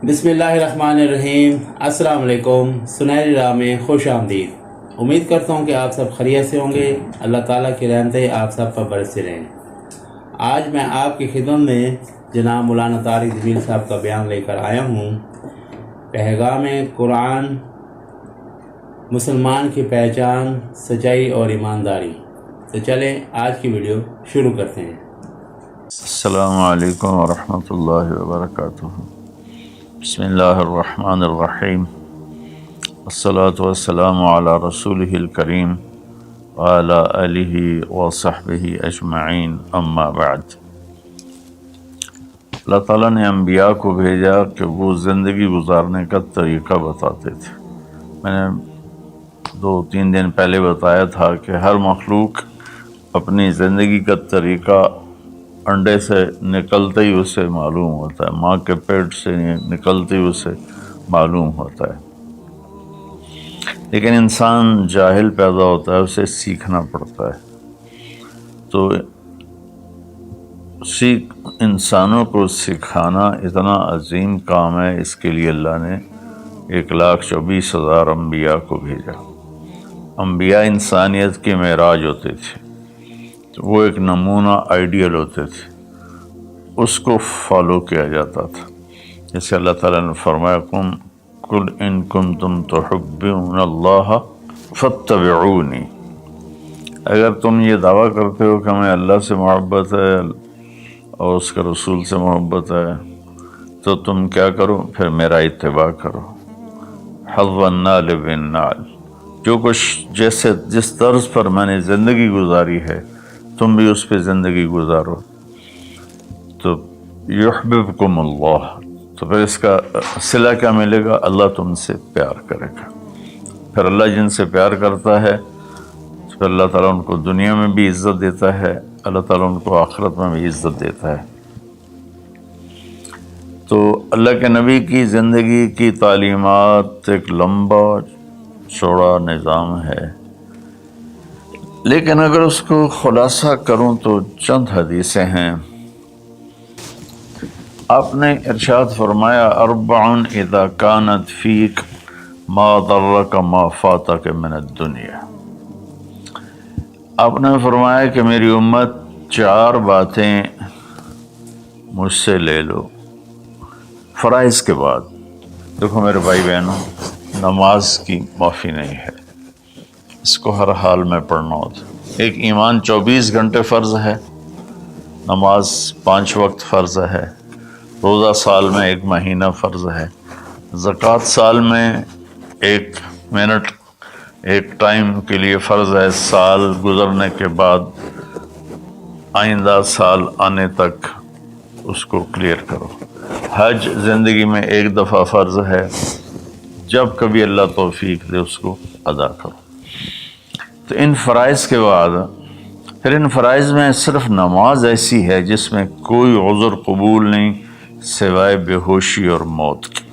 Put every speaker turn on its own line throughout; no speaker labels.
بسم اللہ الرحمن الرحیم۔ السلام علیکم، سنہری راہ میں خوش آمدید۔ امید کرتا ہوں کہ آپ سب خیریت سے ہوں گے۔ اللہ تعالیٰ کی رحمتیں آپ سب پر برسے رہیں۔ آج میں آپ کی خدمت میں جناب مولانا طارق جمیل صاحب کا بیان لے کر آیا ہوں۔ پیغام قرآن، مسلمان کی پہچان، سچائی اور ایمانداری۔ تو چلیں آج کی ویڈیو شروع کرتے ہیں۔
السلام علیکم ورحمۃ اللہ وبرکاتہ۔ بسم اللہ الرحمن الرحیم، والصلاة والسلام علی رسولہ الکریم وعلی آلہ وصحبہ اجمعین، اما بعد۔ اللہ تعالیٰ نے انبیاء کو بھیجا کہ وہ زندگی گزارنے کا طریقہ بتاتے تھے۔ میں نے 2-3 دن پہلے بتایا تھا کہ ہر مخلوق اپنی زندگی کا طریقہ انڈے سے نکلتے ہی اسے معلوم ہوتا ہے، ماں کے پیٹ سے نکلتے ہی اسے معلوم ہوتا ہے، لیکن انسان جاہل پیدا ہوتا ہے، اسے سیکھنا پڑتا ہے۔ تو انسانوں کو سکھانا اتنا عظیم کام ہے، اس کے لیے اللہ نے 1,24,000 انبیاء کو بھیجا۔ انبیاء انسانیت کے معراج ہوتے تھے، وہ ایک نمونہ آئیڈیل ہوتے تھے، اس کو فالو کیا جاتا تھا۔ جیسے اللہ تعالیٰ نے فرمایا قل ان کنتم تحبون اللہ فاتبعونی، اگر تم یہ دعویٰ کرتے ہو کہ ہمیں اللہ سے محبت ہے اور اس کے رسول سے محبت ہے تو تم کیا کرو؟ پھر میرا اتباع کرو۔ حظ النال بالنال، جو کچھ جس طرز پر میں نے زندگی گزاری ہے تم بھی اس پہ زندگی گزارو، تو یحببکم اللہ، تو پھر اس کا صلہ کیا ملے گا؟ اللہ تم سے پیار کرے گا۔ پھر اللہ جن سے پیار کرتا ہے تو پھر اللہ تعالیٰ ان کو دنیا میں بھی عزت دیتا ہے، اللہ تعالیٰ ان کو آخرت میں بھی عزت دیتا ہے۔ تو اللہ کے نبی کی زندگی کی تعلیمات ایک لمبا چوڑا نظام ہے، لیکن اگر اس کو خلاصہ کروں تو چند حدیثیں ہیں۔ آپ نے ارشاد فرمایا اربع اذا كانت فیک ما ضرک ما فاتک من الدنیا۔ آپ نے فرمایا کہ میری امت 4 باتیں مجھ سے لے لو فرائض کے بعد۔ دیکھو میرے بھائی بہنوں، نماز کی معافی نہیں ہے، اس کو ہر حال میں پڑھنا ہوتا ہے۔ ایک ایمان 24 گھنٹے فرض ہے، نماز 5 وقت فرض ہے، روزہ سال میں 1 مہینہ فرض ہے، زکوٰۃ سال میں 1 منٹ 1 ٹائم کے لیے فرض ہے، سال گزرنے کے بعد آئندہ سال آنے تک اس کو کلیئر کرو۔ حج زندگی میں 1 دفعہ فرض ہے، جب کبھی اللہ توفیق دے اس کو ادا کرو۔ تو ان فرائض کے بعد پھر ان فرائض میں صرف نماز ایسی ہے جس میں کوئی عذر قبول نہیں سوائے بے ہوشی اور موت کی۔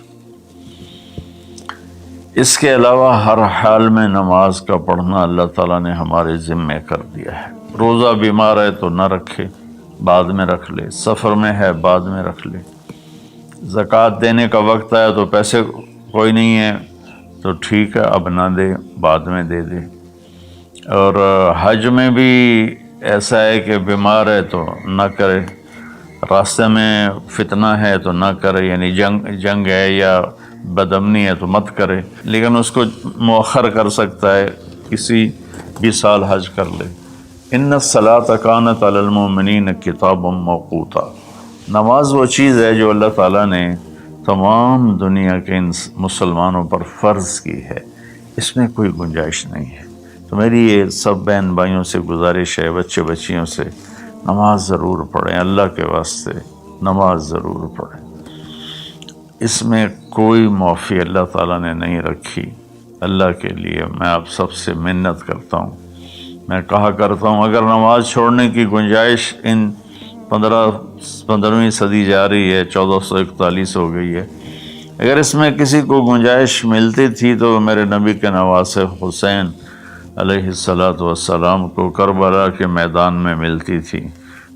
اس کے علاوہ ہر حال میں نماز کا پڑھنا اللہ تعالیٰ نے ہمارے ذمے کر دیا ہے۔ روزہ بیمار ہے تو نہ رکھے، بعد میں رکھ لے، سفر میں ہے بعد میں رکھ لے، زکوٰۃ دینے کا وقت آیا تو پیسے کوئی نہیں ہے تو ٹھیک ہے اب نہ دے، بعد میں دے دے۔ اور حج میں بھی ایسا ہے کہ بیمار ہے تو نہ کرے، راستے میں فتنہ ہے تو نہ کرے، یعنی جنگ ہے یا بدامنی ہے تو مت کرے، لیکن اس کو مؤخر کر سکتا ہے، کسی بھی سال حج کر لے۔ ان الصلاۃ کانت علی المؤمنین کتابا موقوتا، نماز وہ چیز ہے جو اللہ تعالیٰ نے تمام دنیا کے مسلمانوں پر فرض کی ہے، اس میں کوئی گنجائش نہیں ہے۔ تو میری یہ سب بہن بھائیوں سے گزارش ہے، بچے بچیوں سے، نماز ضرور پڑھیں، اللہ کے واسطے نماز ضرور پڑھیں۔ اس میں کوئی معافی اللہ تعالیٰ نے نہیں رکھی۔ اللہ کے لیے میں آپ سب سے منت کرتا ہوں، میں کہا کرتا ہوں اگر نماز چھوڑنے کی گنجائش ان 15ویں صدی جا رہی ہے، 1441 ہو گئی ہے، اگر اس میں کسی کو گنجائش ملتی تھی تو میرے نبی کے نواسے حسین علیہ السلام کو کربلا کے میدان میں ملتی تھی،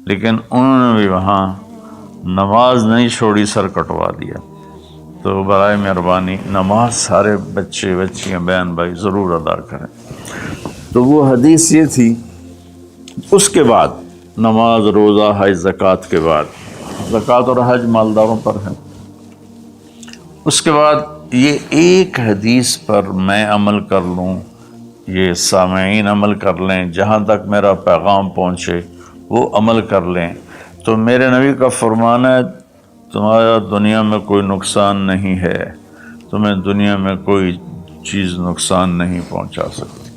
لیکن انہوں نے بھی وہاں نماز نہیں چھوڑی، سر کٹوا دیا۔ تو برائے مہربانی نماز سارے بچے بچیاں بہن بھائی ضرور ادا کریں۔ تو وہ حدیث یہ تھی، اس کے بعد نماز، روزہ، حج، زکوٰۃ کے بعد، زکوٰۃ اور حج مالداروں پر ہے، اس کے بعد یہ ایک حدیث پر میں عمل کر لوں، یہ سامعین عمل کر لیں، جہاں تک میرا پیغام پہنچے وہ عمل کر لیں، تو میرے نبی کا فرمان ہے تمہارا دنیا میں کوئی نقصان نہیں ہے، تمہیں دنیا میں کوئی چیز نقصان نہیں پہنچا سکتی،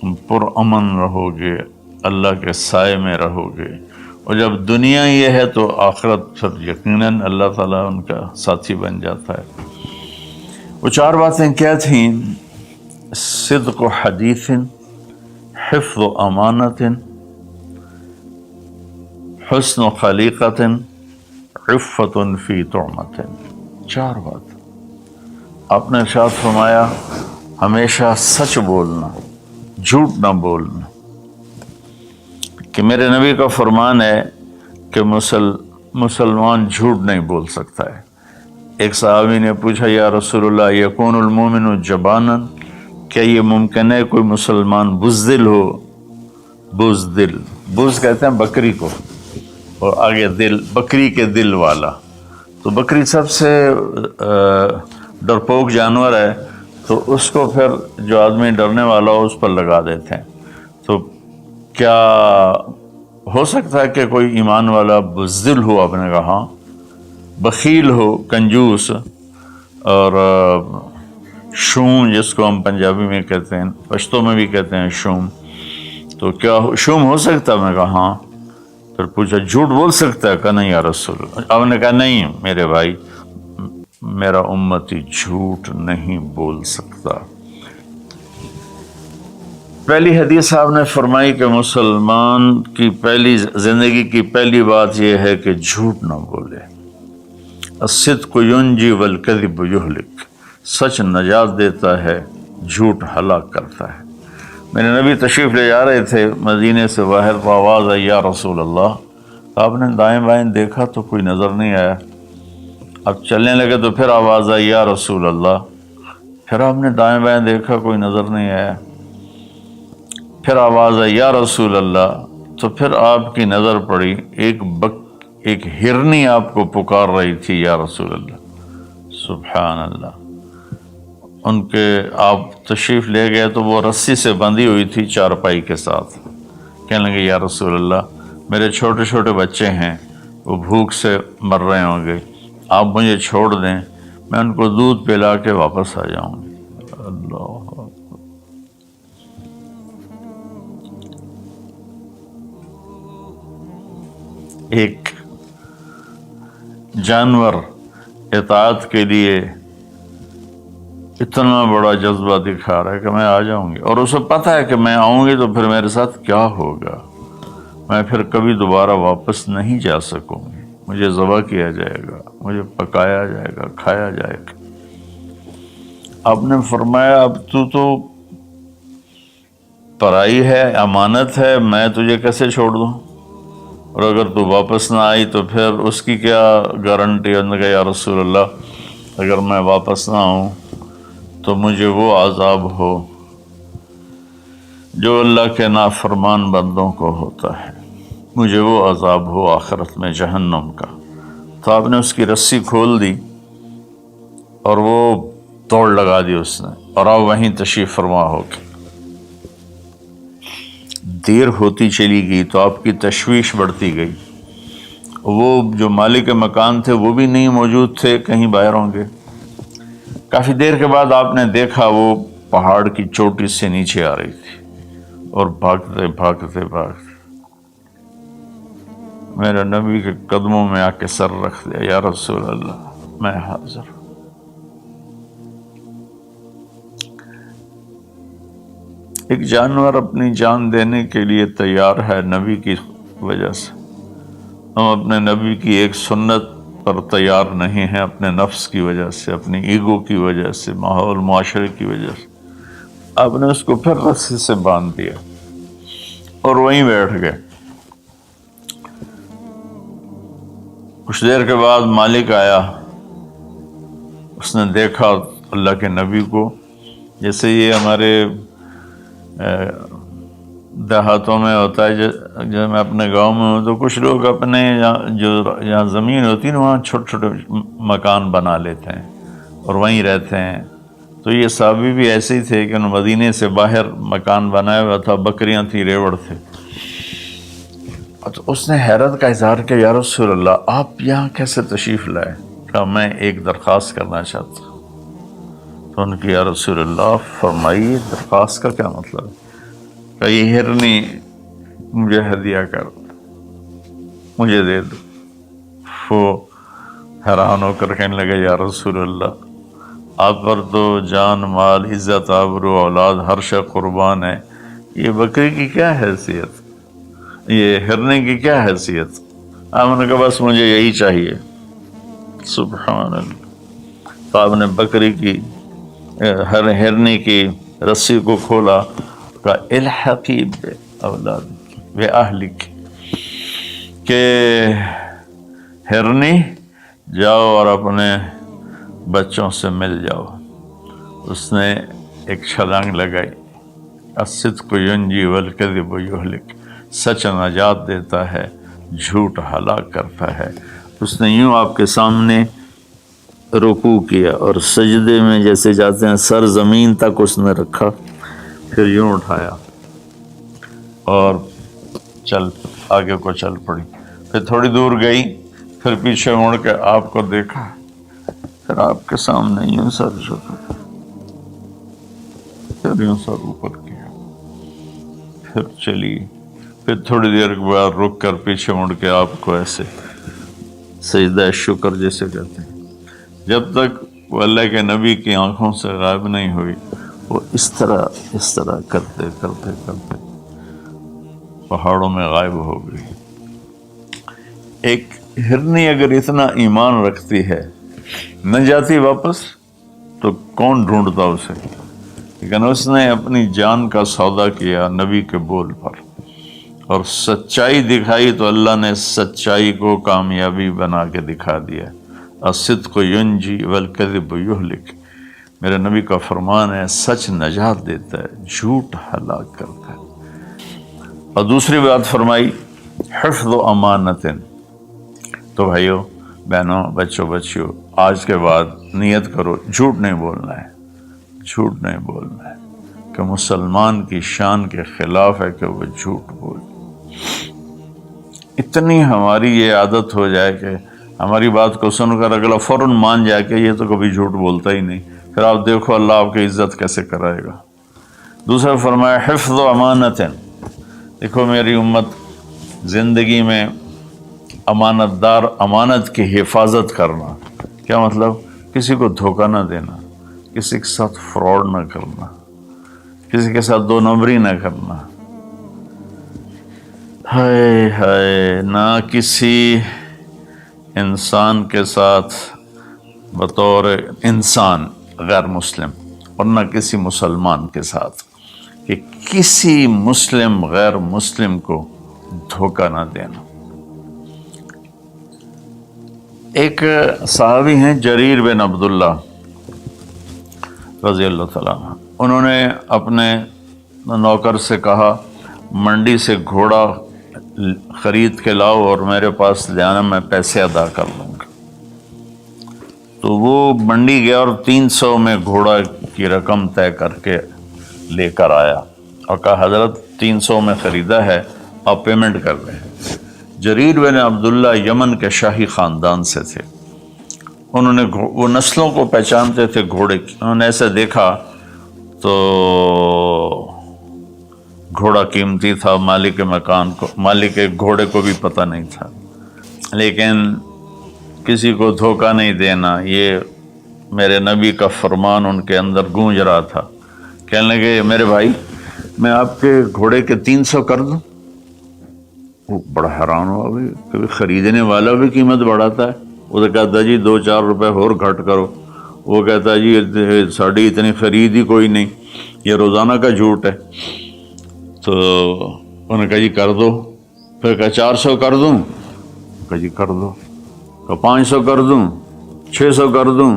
تم پرامن رہو گے، اللہ کے سائے میں رہو گے، اور جب دنیا یہ ہے تو آخرت پھر یقیناً اللہ تعالیٰ ان کا ساتھی بن جاتا ہے۔ وہ 4 باتیں کیا تھیں؟ صدق حدیث، حفظ امانت، حسن خلیقت، عفت فی طعمت۔ 4 بات آپ نے ارشاد فرمایا، ہمیشہ سچ بولنا، جھوٹ نہ بولنا، کہ میرے نبی کا فرمان ہے کہ مسلمان جھوٹ نہیں بول سکتا ہے۔ ایک صحابی نے پوچھا، یا رسول اللہ یکون المومن جبانا، کیا یہ ممکن ہے کوئی مسلمان بزدل ہو؟ بزدل، بز کہتے ہیں بکری کو، اور آگے دل، بکری کے دل والا، تو بکری سب سے ڈرپوک جانور ہے، تو اس کو پھر جو آدمی ڈرنے والا ہو اس پر لگا دیتے ہیں۔ تو کیا ہو سکتا ہے کہ کوئی ایمان والا بزدل ہو؟ آپ نے کہا ہاں، بخیل ہو، کنجوس، اور شوم جس کو ہم پنجابی میں کہتے ہیں، پشتو میں بھی کہتے ہیں شوم، تو کیا شوم ہو سکتا ہے؟ میں کہا ہاں۔ پھر پوچھا جھوٹ بول سکتا ہے؟ کہا نہیں یا رسول اللہ۔ آپ نے کہا نہیں میرے بھائی، میرا امتی جھوٹ نہیں بول سکتا۔ پہلی حدیث آپ نے فرمائی کہ مسلمان کی پہلی زندگی کی پہلی بات یہ ہے کہ جھوٹ نہ بولے۔ الصدق ینجی والکذب یہلک، سچ نجات دیتا ہے، جھوٹ ہلاک کرتا ہے۔ میرے نبی تشریف لے جا رہے تھے مدینے سے باہر، تو آواز آئی یا رسول اللہ، آپ نے دائیں بائیں دیکھا تو کوئی نظر نہیں آیا، اب چلنے لگے تو پھر آواز آئی یا رسول اللہ، پھر آپ نے دائیں بائیں دیکھا کوئی نظر نہیں آیا، پھر آواز آئی یا رسول اللہ، تو پھر آپ کی نظر پڑی، ایک ہرنی آپ کو پکار رہی تھی یا رسول اللہ۔ سبحان اللہ۔ ان کے آپ تشریف لے گئے تو وہ رسی سے بندھی ہوئی تھی چارپائی کے ساتھ، کہنے لگے یا رسول اللہ میرے چھوٹے چھوٹے بچے ہیں، وہ بھوک سے مر رہے ہوں گے، آپ مجھے چھوڑ دیں، میں ان کو دودھ پلا کے واپس آ جاؤں گی۔ اللہ، ایک جانور اطاعت کے لیے اتنا بڑا جذبہ دکھا رہا ہے کہ میں آ جاؤں گی، اور اسے پتہ ہے کہ میں آؤں گی تو پھر میرے ساتھ کیا ہوگا، میں پھر کبھی دوبارہ واپس نہیں جا سکوں گی، مجھے ذبح کیا جائے گا، مجھے پکایا جائے گا، کھایا جائے گا۔ آپ نے فرمایا اب تو پرائی ہے، امانت ہے، میں تجھے کیسے چھوڑ دوں، اور اگر تو واپس نہ آئی تو پھر اس کی کیا گارنٹی؟ انہوں نے کہا یا رسول اللہ اگر میں واپس نہ آؤں تو مجھے وہ عذاب ہو جو اللہ کے نافرمان بندوں کو ہوتا ہے، مجھے وہ عذاب ہو آخرت میں جہنم کا۔ تو آپ نے اس کی رسی کھول دی اور وہ دوڑ لگا دی اس نے، اور آپ وہیں تشریف فرما ہو کے دیر ہوتی چلی گئی تو آپ کی تشویش بڑھتی گئی، وہ جو مالک مکان تھے وہ بھی نہیں موجود تھے، کہیں باہر ہوں گے۔ کافی دیر کے بعد آپ نے دیکھا وہ پہاڑ کی چوٹی سے نیچے آ رہی تھی، اور بھاگتے بھاگتے بھاگتے میرے نبی کے قدموں میں آ کے سر رکھ دیا، یا رسول اللہ میں حاضر ہوں۔ ایک جانور اپنی جان دینے کے لیے تیار ہے نبی کی وجہ سے، ہم اپنے نبی کی ایک سنت پر تیار نہیں ہیں، اپنے نفس کی وجہ سے، اپنی ایگو کی وجہ سے، ماحول معاشرے کی وجہ سے۔ آپ نے اس کو پھر رسی سے باندھ دیا اور وہیں بیٹھ گئے۔ کچھ دیر کے بعد مالک آیا اس نے دیکھا اللہ کے نبی کو، جیسے یہ ہمارے دیہاتوں میں ہوتا ہے، جو میں اپنے گاؤں میں ہوں تو کچھ لوگ اپنے جو یہاں زمین ہوتی ہے نا وہاں چھوٹے چھوٹے مکان بنا لیتے ہیں اور وہیں رہتے ہیں. تو یہ صحابی بھی ایسے ہی تھے کہ انہوں مدینے سے باہر مکان بنایا ہوا تھا، بکریاں تھیں، ریوڑ تھے. تو اس نے حیرت کا اظہار کیا، یا رسول اللہ آپ یہاں کیسے تشریف لائے؟ کہا میں ایک درخواست کرنا چاہتا ہوں. تو ان کی یا رسول اللہ فرمائیے درخواست کا کیا مطلب ہے؟ کہ یہ ہرنی مجھے ہدیہ کر، مجھے دے دو. وہ حیران ہو کر کہنے لگے یا رسول اللہ آپ پر تو جان مال عزت آبرو اولاد ہر شے قربان ہے، یہ بکری کی کیا حیثیت، یہ ہرنے کی کیا حیثیت؟ آپ نے کہا بس مجھے یہی چاہیے. سبحان اللہ. تو آپ نے بکری کی ہرنے کی رسی کو کھولا، کہا الحقی بے اولادک بے اہلک، کہ ہرنی جاؤ اور اپنے بچوں سے مل جاؤ. اس نے ایک چھلانگ لگائی. الصدق ینجی والکذب یہلک، سچ نجات دیتا ہے، جھوٹ ہلاک کرتا ہے. اس نے یوں آپ کے سامنے رکوع کیا اور سجدے میں جیسے جاتے ہیں سر زمین تک اس نے رکھا، پھر یوں اٹھایا اور آگے کو چل پڑی. پھر تھوڑی دور گئی، پھر پیچھے مڑ کے آپ کو دیکھا، پھر آپ کے سامنے یوں سر جھکا، پھر یوں سر اوپر کیا، پھر چلی. پھر تھوڑی دیر کے بعد رک کر پیچھے مڑ کے آپ کو ایسے سجدہ شکر جیسے کہتے ہیں. جب تک وہ اللہ کے نبی کی آنکھوں سے غائب نہیں ہوئی، وہ اس طرح کرتے کرتے کرتے پہاڑوں میں غائب ہو گئی. ایک ہرنی اگر اتنا ایمان رکھتی ہے نہ جاتی واپس تو کون ڈھونڈتا اسے؟ لیکن اس نے اپنی جان کا سودا کیا نبی کے بول پر اور سچائی دکھائی، تو اللہ نے سچائی کو کامیابی بنا کے دکھا دیا. الصدق ینجی والکذب یہلک، میرے نبی کا فرمان ہے سچ نجات دیتا ہے، جھوٹ ہلاک کرتا ہے. اور دوسری بات فرمائی حفظ امانت. تو بھائیو بہنوں بچوں بچیوں آج کے بعد نیت کرو جھوٹ نہیں بولنا ہے، جھوٹ نہیں بولنا ہے، کہ مسلمان کی شان کے خلاف ہے کہ وہ جھوٹ بولے. اتنی ہماری یہ عادت ہو جائے کہ ہماری بات کو سن کر اگلا فوراً مان جائے کہ یہ تو کبھی جھوٹ بولتا ہی نہیں، پھر آپ دیکھو اللہ آپ کی عزت کیسے کرائے گا. دوسرا فرمایا حفظ و امانت. دیکھو میری امت زندگی میں امانت دار، امانت کی حفاظت کرنا. کیا مطلب؟ کسی کو دھوکہ نہ دینا، کسی کے ساتھ فراڈ نہ کرنا، کسی کے ساتھ دو نمبری نہ کرنا. ہائے ہائے، نہ کسی انسان کے ساتھ بطور انسان غیر مسلم اور نہ کسی مسلمان کے ساتھ، کہ کسی مسلم غیر مسلم کو دھوکہ نہ دینا. ایک صحابی ہیں جریر بن عبداللہ رضی اللہ تعالیٰ عنہ، انہوں نے اپنے نوکر سے کہا منڈی سے گھوڑا خرید کے لاؤ اور میرے پاس لے آنا، میں پیسے ادا کر لوں گا. تو وہ منڈی گیا اور 300 میں گھوڑا کی رقم طے کر کے لے کر آیا اور کہا حضرت 300 میں خریدا ہے، آپ پیمنٹ کر رہے ہیں. جریر بن عبداللہ یمن کے شاہی خاندان سے تھے. انہوں نے وہ نسلوں کو پہچانتے تھے گھوڑے کی. انہوں نے ایسے دیکھا تو گھوڑا قیمتی تھا، مالک مکان کو، مالک گھوڑے کو بھی پتہ نہیں تھا. لیکن کسی کو دھوکہ نہیں دینا، یہ میرے نبی کا فرمان ان کے اندر گونج رہا تھا. کہنے لگے میرے بھائی میں آپ کے گھوڑے کے 300 کر دوں. وہ بڑا حیران ہوا، بھی کبھی خریدنے والا بھی قیمت بڑھاتا ہے. وہ تو کہتا جی 2-4 روپے اور گھٹ کرو. وہ کہتا جی ساڑھی اتنی خرید ہی کوئی نہیں، یہ روزانہ کا جھوٹ ہے. تو انہوں نے کہا جی کر دو. پھر کہا 400 کر دوں. کہا جی کر دو. کہا 500 کر دوں، 600 کر دوں.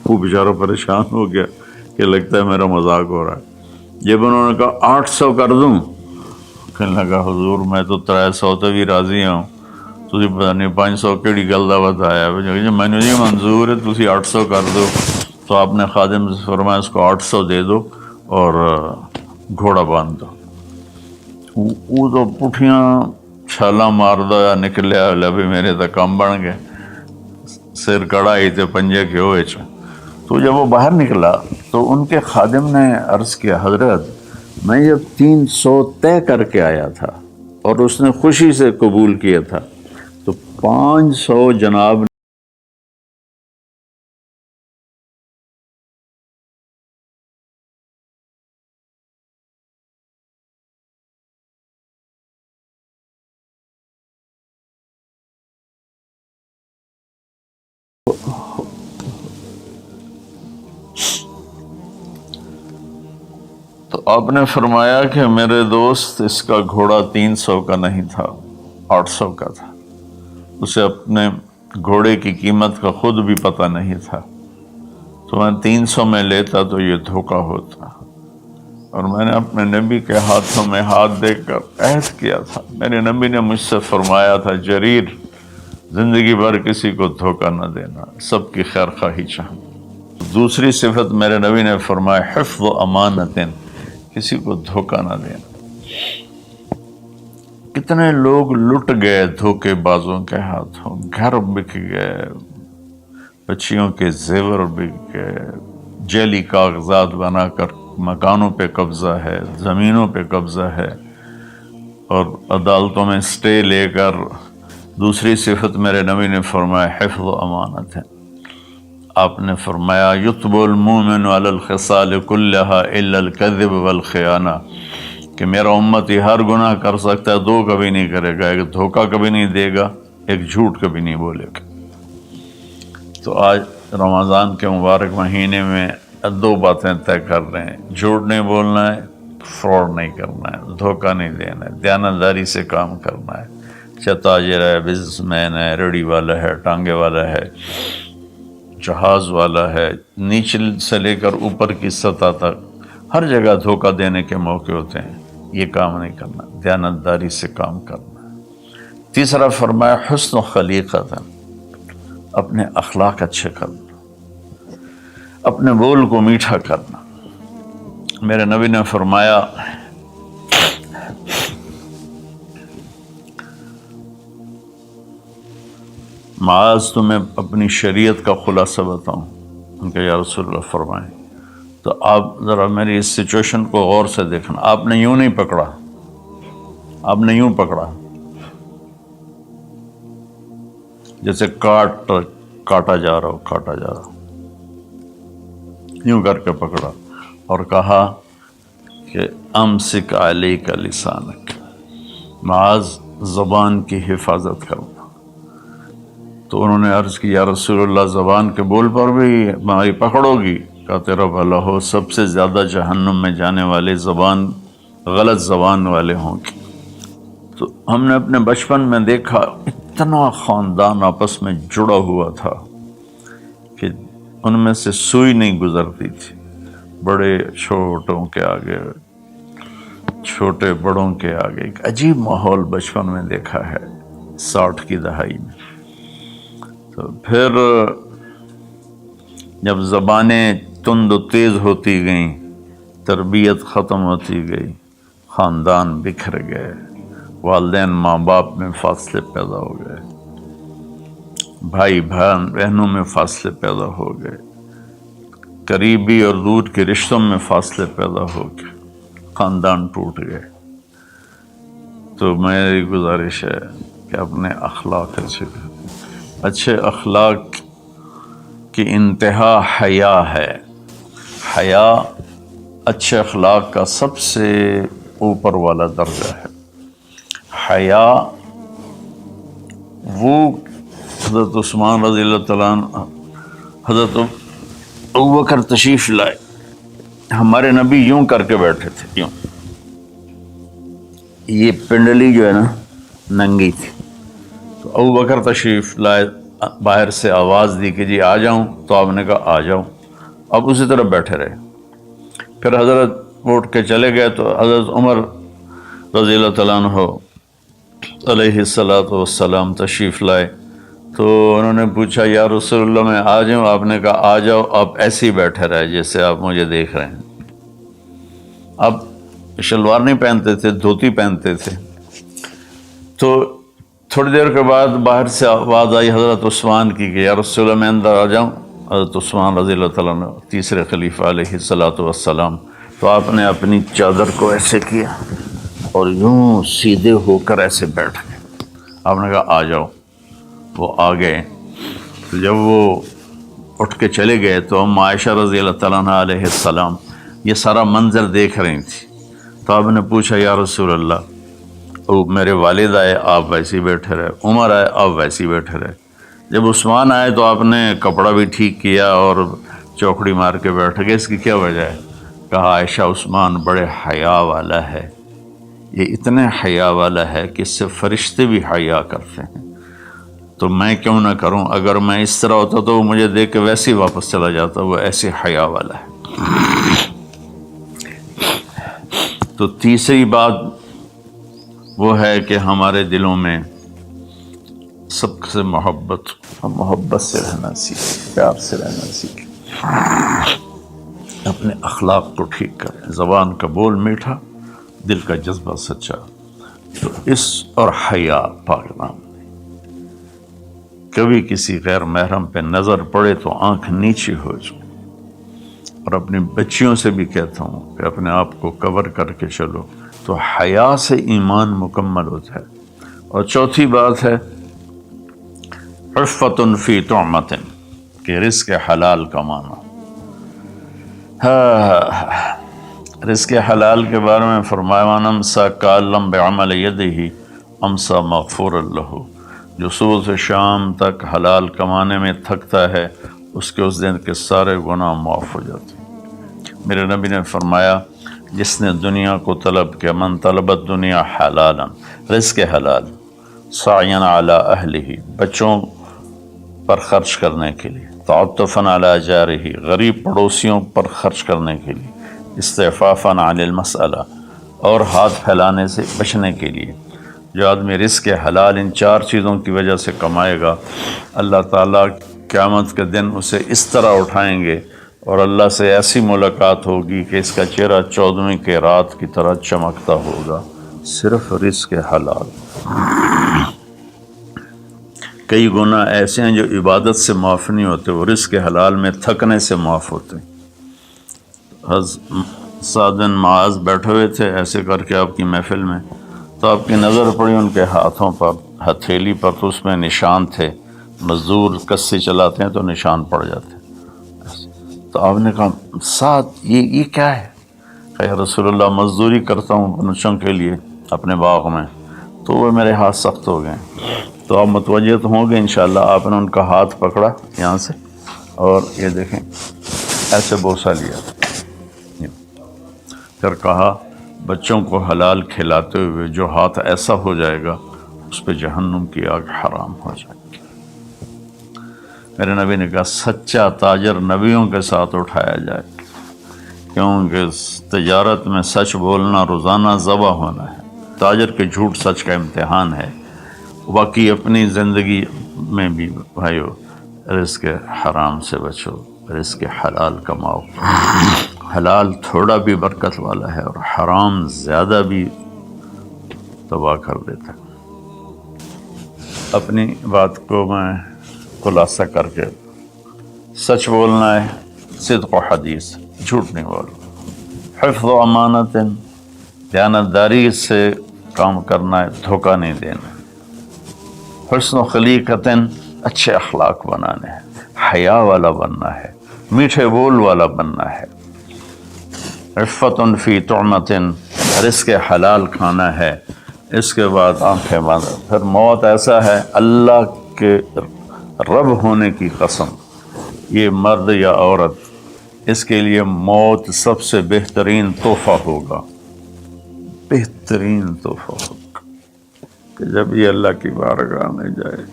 وہ بیچارہ پریشان ہو گیا کہ لگتا ہے میرا مذاق ہو رہا ہے۔ جب انہوں نے کہا 800 کر دوں، کہنے لگا حضور میں تو 300 تے بھی راضی ہوں، تسی پتہ نہیں 500 کیڑی گل دا بتایا، میں نے یہ منظور ہے تسی 800 کر دو۔ تو آپ نے خادم سے فرمایا اس کو 800 دے دو اور گھوڑا باندھ دو۔ وہ تو پٹھیاں چھالاں ماردا نکلیا، لبے میرے تو کم بن گئے، سر کڑائی تے پنجے کے ہوئے چ۔ تو جب وہ باہر نکلا تو ان کے خادم نے عرض کیا حضرت میں جب 300 طے کر کے آیا تھا اور اس نے خوشی سے قبول کیا تھا تو 500 جناب تو آپ نے فرمایا کہ میرے دوست اس کا گھوڑا 300 کا نہیں تھا، 800 کا تھا، اسے اپنے گھوڑے کی قیمت کا خود بھی پتہ نہیں تھا، تو میں 300 میں لیتا تو یہ دھوکہ ہوتا، اور میں نے اپنے نبی کے ہاتھوں میں ہاتھ دے کر عہد کیا تھا، میرے نبی نے مجھ سے فرمایا تھا جریر زندگی بھر کسی کو دھوکہ نہ دینا، سب کی خیر خواہی چاہنا۔ دوسری صفت میرے نبی نے فرمایا حفظ و امانت، کسی کو دھوکہ نہ دینا۔ کتنے لوگ لٹ گئے دھوکے بازوں کے ہاتھوں، گھر بک گئے، بچیوں کے زیور بک گئے، جعلی کاغذات بنا کر مکانوں پہ قبضہ ہے، زمینوں پہ قبضہ ہے، اور عدالتوں میں سٹے لے کر۔ دوسری صفت میرے نبی نے فرمایا حفظ و امانت ہے۔ آپ نے فرمایا یتب المومن علی الخصال کلہا الا الکذب والخیانہ، کہ میرا امتی ہر گناہ کر سکتا ہے، 2 کبھی نہیں کرے گا، ایک دھوکہ کبھی نہیں دے گا، ایک جھوٹ کبھی نہیں بولے گا۔ تو آج رمضان کے مبارک مہینے میں 2 باتیں طے کر رہے ہیں، جھوٹ نہیں بولنا ہے، فراڈ نہیں کرنا ہے، دھوکہ نہیں دینا ہے، دیانتداری سے کام کرنا ہے، چاہے تاجر ہے، بزنس مین ہے، ریڑھی والا ہے، ٹانگے والا ہے، جہاز والا ہے، نیچے سے لے کر اوپر کی سطح تک ہر جگہ دھوکہ دینے کے موقع ہوتے ہیں، یہ کام نہیں کرنا، دیانتداری سے کام کرنا۔ تیسرا فرمایا حسن و خلیقت، اپنے اخلاق اچھے کرنا، اپنے بول کو میٹھا کرنا۔ میرے نبی نے فرمایا معاذ تمہیں اپنی شریعت کا خلاصہ بتاؤں؟ ان کا یا رسول اللہ فرمائیں۔ تو آپ ذرا میری اس سچویشن کو غور سے دیکھنا، آپ نے یوں نہیں پکڑا، آپ نے یوں پکڑا جیسے کاٹا جا رہا ہو، کاٹا جا رہا ہو، یوں کر کے پکڑا اور کہا کہ امسک علیک لسانک، معاذ زبان کی حفاظت کرنا۔ تو انہوں نے عرض کی یا رسول اللہ زبان کے بول پر بھی ہماری پکڑو گی؟ کہا تیرا بھلا ہو، سب سے زیادہ جہنم میں جانے والے غلط زبان والے ہوں گے۔ تو ہم نے اپنے بچپن میں دیکھا اتنا خاندان آپس میں جڑا ہوا تھا کہ ان میں سے سوئی نہیں گزرتی تھی، بڑے چھوٹوں کے آگے، چھوٹے بڑوں کے آگے، ایک عجیب ماحول بچپن میں دیکھا ہے 60 کی دہائی میں۔ تو پھر جب زبانیں تند و تیز ہوتی گئیں، تربیت ختم ہوتی گئی، خاندان بکھر گئے، والدین ماں باپ میں فاصلے پیدا ہو گئے، بھائی بہنوں میں فاصلے پیدا ہو گئے، قریبی اور دور کے رشتوں میں فاصلے پیدا ہو گئے، خاندان ٹوٹ گئے۔ تو میری گزارش ہے کہ اپنے اخلاق اچھے اخلاق کی انتہا حیا ہے۔ حیا اچھے اخلاق کا سب سے اوپر والا درجہ ہے۔ حیا وہ حضرت عثمان رضی اللہ تعالیٰ عنہ، حضرت ابوبکر تشریف لائے، ہمارے نبی یوں کر کے بیٹھے تھے، یوں، یہ پنڈلی جو ہے نا ننگی تھی، تو ابوبکر تشریف لائے، باہر سے آواز دی کہ جی آ جاؤں، تو آپ نے کہا آ جاؤں، اب اسی طرح بیٹھے رہے. پھر حضرت اٹھ کے چلے گئے تو حضرت عمر رضی اللہ تعالیٰ عنہ علیہ الصلاۃ والسلام تشریف لائے. تو انہوں نے پوچھا یا رسول اللہ میں آ جاؤں؟ آپ نے کہا آ جاؤ، آپ ایسے ہی بیٹھے رہے جیسے آپ مجھے دیکھ رہے ہیں. اب شلوار نہیں پہنتے تھے، دھوتی پہنتے تھے. تو تھوڑی دیر کے بعد باہر سے آواز آئی حضرت عثمان کی کہ یا رسول اللہ میں اندر آ جاؤں. حضرت عثمان رضی اللہ تعالیٰ عنہ تیسرے خلیفہ علیہ الصلاۃ والسلام. تو آپ نے اپنی چادر کو ایسے کیا اور یوں سیدھے ہو کر ایسے بیٹھ گئے. آپ نے کہا آ جاؤ. وہ آ گئے. تو جب وہ اٹھ کے چلے گئے تو ام عائشہ رضی اللہ تعالیٰ عنہ علیہ السلام یہ سارا منظر دیکھ رہی تھی. تو آپ نے پوچھا یا رسول اللہ میرے والد آئے آپ ویسے ہی بیٹھے رہے، عمر آئے آپ ویسے ہی بیٹھے رہے، جب عثمان آئے تو آپ نے کپڑا بھی ٹھیک کیا اور چوکڑی مار کے بیٹھ گئے. اس کی کیا وجہ ہے؟ کہا عائشہ عثمان بڑے حیا والا ہے، یہ اتنے حیا والا ہے کہ اس سے فرشتے بھی حیا کرتے ہیں، تو میں کیوں نہ کروں؟ اگر میں اس طرح ہوتا تو وہ مجھے دیکھ کے ویسے ہی واپس چلا جاتا. وہ ایسے حیا والا ہے. تو تیسری بات وہ ہے کہ ہمارے دلوں میں سب سے محبت سے رہنا سیکھیں، پیار سے رہنا سیکھیں، اپنے اخلاق کو ٹھیک کریں. زبان کا بول میٹھا، دل کا جذبہ سچا. تو اس اور حیا پاک نام. کبھی کسی غیر محرم پہ نظر پڑے تو آنکھ نیچے ہو جائے. اور اپنی بچیوں سے بھی کہتا ہوں کہ اپنے آپ کو کور کر کے چلو. تو حیا سے ایمان مکمل ہوتا ہے. اور چوتھی بات ہے عفت فی طعمۃ، کہ رزق حلال کمانا. رزق حلال کے بارے میں فرمایا من امسا کالم بعمل یدہ امسا مغفور لہ. جو صبح سے شام تک حلال کمانے میں تھکتا ہے اس کے اس دن کے سارے گناہ معاف ہو جاتے ہیں. میرے نبی نے فرمایا جس نے دنیا کو طلب کیا، من طلبت دنیا حلالا، رزق حلال، سعیاً علی اہلہ، بچوں پر خرچ کرنے کے لیے، تعطفاً علی جارہ، غریب پڑوسیوں پر خرچ کرنے کے لیے، استعفافاً عن المسألہ، اور ہاتھ پھیلانے سے بچنے کے لیے. جو آدمی رزق حلال ان چار چیزوں کی وجہ سے کمائے گا، اللہ تعالیٰ قیامت کے دن اسے اس طرح اٹھائیں گے اور اللہ سے ایسی ملاقات ہوگی کہ اس کا چہرہ 14ویں کی رات کی طرح چمکتا ہوگا، صرف رزق حلال. کئی گناہ ایسے ہیں جو عبادت سے معاف نہیں ہوتے، وہ رزق حلال میں تھکنے سے معاف ہوتے. سعد بن معاذ بیٹھے ہوئے تھے ایسے کر کے آپ کی محفل میں، تو آپ کی نظر پڑی ان کے ہاتھوں پر، ہتھیلی پر، تو اس میں نشان تھے. مزدور کسی چلاتے ہیں تو نشان پڑ جاتے ہیں. تو آپ نے کہا سعد یہ کیا ہے؟ کہ رسول اللہ مزدوری کرتا ہوں بچوں کے لیے اپنے باغ میں، تو وہ میرے ہاتھ سخت ہو گئے. تو آپ متوجہ تو ہوں گے انشاءاللہ. آپ نے ان کا ہاتھ پکڑا یہاں سے اور یہ دیکھیں ایسے بوسہ لیا، پھر کہا بچوں کو حلال کھلاتے ہوئے جو ہاتھ ایسا ہو جائے گا اس پہ جہنم کی آگ حرام ہو جائے گی. میرے نبی نے کہا سچا تاجر نبیوں کے ساتھ اٹھایا جائے، کیونکہ تجارت میں سچ بولنا روزانہ ذبح ہونا ہے. تاجر کے جھوٹ سچ کا امتحان ہے. باقی اپنی زندگی میں بھی بھائیو رزق حرام سے بچو، رزق حلال کماؤ. حلال تھوڑا بھی برکت والا ہے اور حرام زیادہ بھی تباہ کر دیتا ہے. اپنی بات کو میں خلاصہ کر کے، سچ بولنا ہے، صدق و حدیث، جھوٹ نہیں بولنا، حفظ و امانت، دیانتداری سے کام کرنا ہے، دھوکہ نہیں دینا، حسن و خلیقت، اچھے اخلاق بنانے ہیں، حیا والا بننا ہے، میٹھے بول والا بننا ہے، عفت فی طعمت، رزق حلال کھانا ہے. اس کے بعد آنکھیں بند. پھر موت ایسا ہے اللہ کے رب ہونے کی قسم، یہ مرد یا عورت، اس کے لیے موت سب سے بہترین تحفہ ہوگا، بہترین تحفہ ہوگا کہ جب یہ اللہ کی بارگاہ میں جائے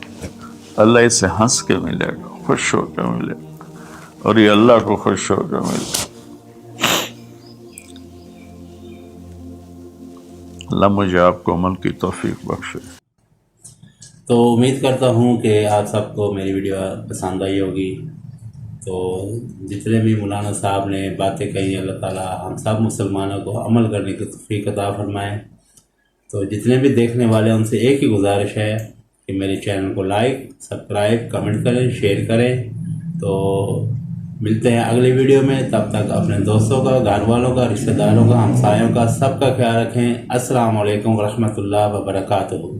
اللہ اسے ہنس کے ملے گا، خوش ہو کے ملے گا. اور یہ اللہ کو خوش ہو کر ملتا ہے۔ اللہ مجھے آپ کو عمل کی توفیق بخشے۔
تو امید کرتا ہوں کہ آپ سب کو میری ویڈیو پسند آئی ہوگی۔ تو جتنے بھی مولانا صاحب نے باتیں کہی، اللہ تعالیٰ ہم سب مسلمانوں کو عمل کرنے کی توفیق عطا فرمائے۔ تو جتنے بھی دیکھنے والے ان سے ایک ہی گزارش ہے کہ میرے چینل کو لائک، سبسکرائب، کمنٹ کریں، شیئر کریں۔ تو ملتے ہیں اگلی ویڈیو میں، تب تک اپنے دوستوں کا، گھر والوں کا، رشتہ داروں کا، ہمسایوں کا، سب کا خیال رکھیں۔ السلام علیکم ورحمۃ اللہ وبرکاتہ۔